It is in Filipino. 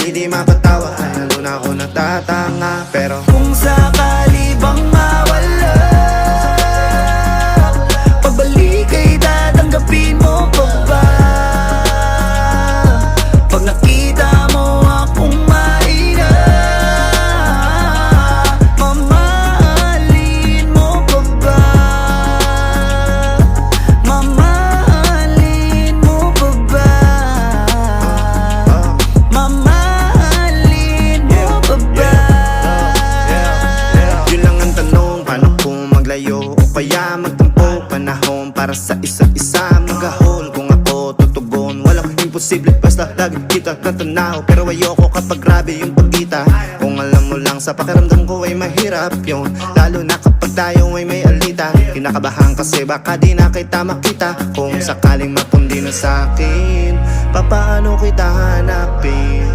di mapatawa, ay lalo na ako natatanga. Pero kung sakali bang mawala, pabalik ay tatanggapin mo pa ba? Pag nakita mo akong mahina, mamahalin mo pa ba? Mamahalin mo pa ba? Mamahalin mo pa ba? yun lang ang tanong, paano kung maglayo o kaya magtampo? Panahon para sa isa't isa, mag-ahol kung ako tutugon. Walang imposible basta lagi kita natanaw. Pero ayoko kapag grabe yung pagkita. Kung alam mo lang sa pakiramdam ko ay mahirap yun, lalo na kapag tayo ay may alita. Kinakabahan kasi baka di na kita makita. Kung sakaling mapundi na sa'kin, papaano kita hanapin?